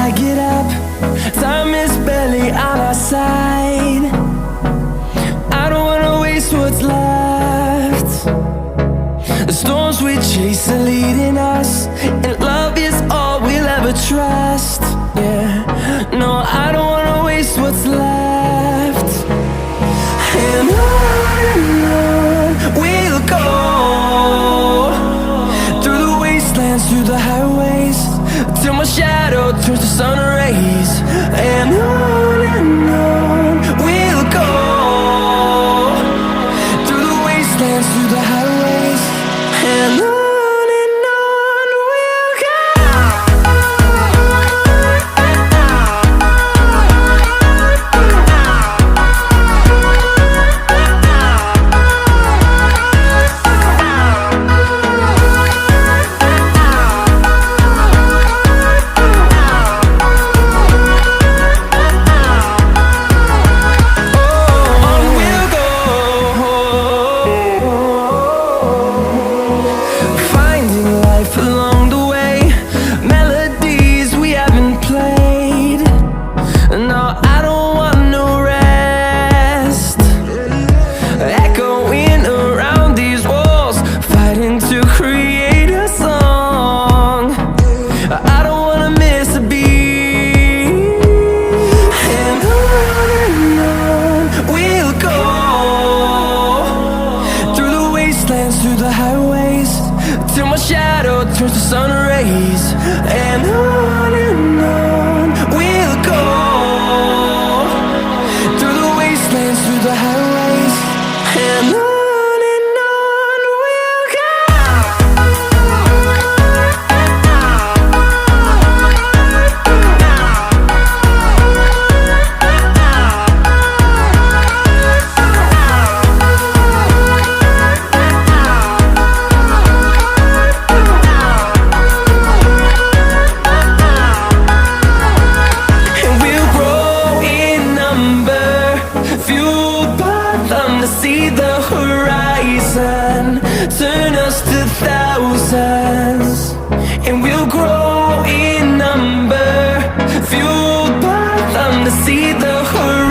I get up, time is barely on our side. I don't wanna waste what's left. The storms we chase are leading us, and love is all we'll ever trust. Yeah, no, I don't wanna waste what's left. And on we'll go, through the wastelands, through the highways, till my shadow turns to sun rays. And on we'll go, through the wastelands, through the highways, and on we'll go. Through the highways, till my shadow turns to sun rays. And on we'll go, through the wastelands, through the highways, and on we'll go. See the horizon, turn us to thousands, and we'll grow in number, fueled by them to see the horizon.